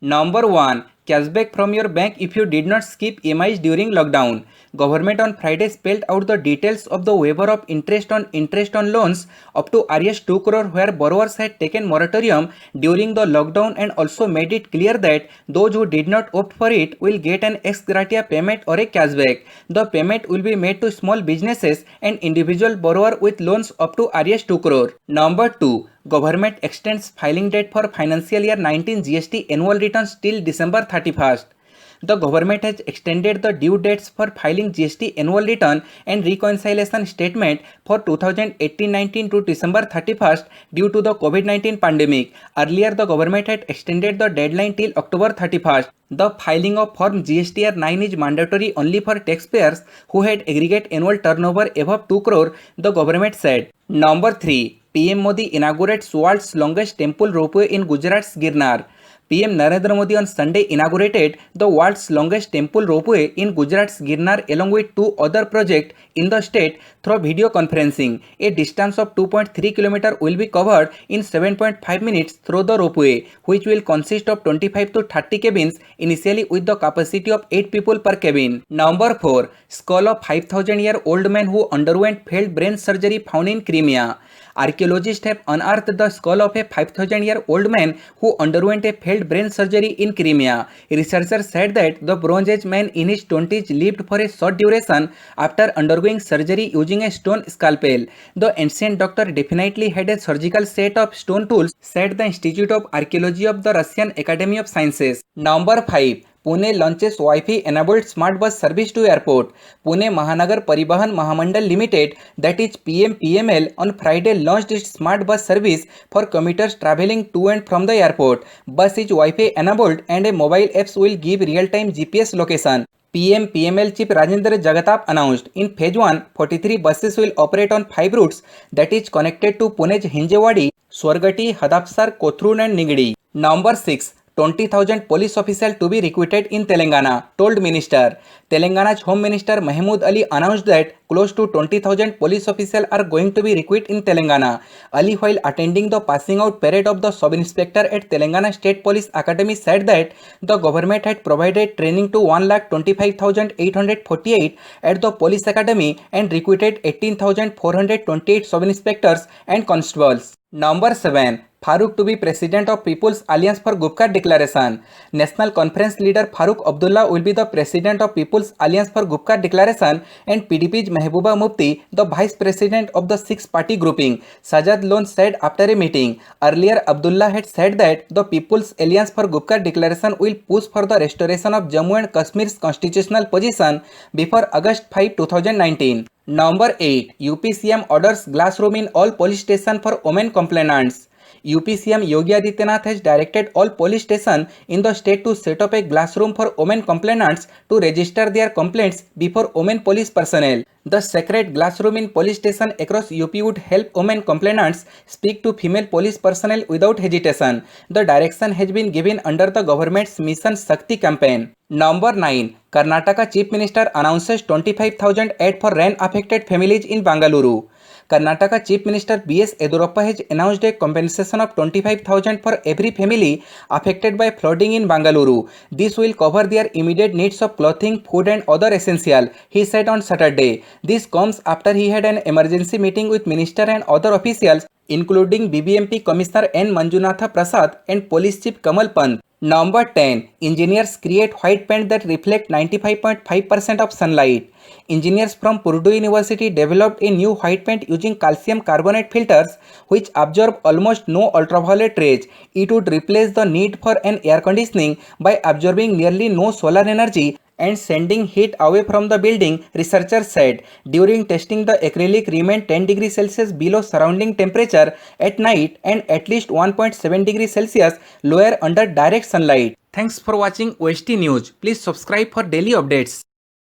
Number 1. Cashback from your bank if you did not skip EMIs during lockdown. Government on Friday spelled out the details of the waiver of interest on loans up to Rs 2 crore where borrowers had taken moratorium during the lockdown and also made it clear that those who did not opt for it will get an ex gratia payment or a cashback. The payment will be made to small businesses and individual borrower with loans up to Rs 2 crore. Number 2. Government extends filing date for financial year 19 GST annual returns till December 31st. The government has extended the due dates for filing GST annual return and reconciliation statement for 2018-19 to December 31st due to the COVID-19 pandemic. Earlier, the government had extended the deadline till October 31st. The filing of Form GSTR 9 is mandatory only for taxpayers who had aggregate annual turnover above 2 crore, the government said. Number 3. PM Modi inaugurates world's longest temple ropeway in Gujarat's Girnar. PM Narendra Modi on Sunday inaugurated the world's longest temple ropeway in Gujarat's Girnar along with two other projects in the state through video conferencing. A distance of 2.3 km will be covered in 7.5 minutes through the ropeway, which will consist of 25 to 30 cabins, initially with the capacity of 8 people per cabin. Number 4. Skull of 5,000-year-old man who underwent failed brain surgery found in Crimea. Archaeologists have unearthed the skull of a 5,000-year-old man who underwent a failed brain surgery in Crimea. Researchers said that the Bronze Age man in his 20s lived for a short duration after undergoing surgery using a stone scalpel. The ancient doctor definitely had a surgical set of stone tools, said the Institute of Archaeology of the Russian Academy of Sciences. Number 5. Pune launches Wi-Fi enabled smart bus service to airport. Pune Mahanagar Parivahan Mahamandal Limited, that is PMPML, on Friday launched its smart bus service for commuters traveling to and from the airport. Bus is Wi-Fi enabled and a mobile apps will give real-time GPS location. PMPML Chief Rajendra Jagatap announced in Phase 1, 43 buses will operate on 5 routes that is connected to Pune's Hinjewadi, Swargati, Hadapsar, Kothrun and Nigdi. Number 6. 20,000 police officials to be recruited in Telangana, told Minister. Telangana's Home Minister Mahmood Ali announced that close to 20,000 police officials are going to be recruited in Telangana. Ali, while attending the passing out parade of the sub-inspector at Telangana State Police Academy, said that the government had provided training to 1,25,848 at the police academy and recruited 18,428 sub-inspectors and constables. Number 7. Farooq to be president of People's Alliance for Gupkar Declaration. National Conference leader Farooq Abdullah will be the president of People's Alliance for Gupkar Declaration and PDP's Mehbooba Mufti the vice president of the six-party grouping, Sajad Lone said after a meeting. Earlier, Abdullah had said that the People's Alliance for Gupkar Declaration will push for the restoration of Jammu and Kashmir's constitutional position before August 5, 2019. Number 8. UPCM orders glass room in all police stations for women complainants. UPCM Yogi Adityanath has directed all police stations in the state to set up a glass room for women complainants to register their complaints before women police personnel. The sacred glass room in police stations across UP would help women complainants speak to female police personnel without hesitation. The direction has been given under the government's Mission Shakti campaign. Number 9. Karnataka Chief Minister announces 25,000 aid for rain-affected families in Bangalore. Karnataka Chief Minister B.S. Yedurappa has announced a compensation of 25,000 for every family affected by flooding in Bangalore. This will cover their immediate needs of clothing, food and other essentials, he said on Saturday. This comes after he had an emergency meeting with minister and other officials, including BBMP Commissioner N. Manjunatha Prasad and Police Chief Kamal Pant. Number 10. Engineers create white paint that reflect 95.5% of sunlight. Engineers from Purdue University developed a new white paint using calcium carbonate filters which absorb almost no ultraviolet rays. It would replace the need for an air conditioning by absorbing nearly no solar energy and sending heat away from the building, researchers said. During testing, the acrylic remained 10 degrees Celsius below surrounding temperature at night and at least 1.7 degrees Celsius lower under direct sunlight. Thanks for watching OST News. Please subscribe for daily updates.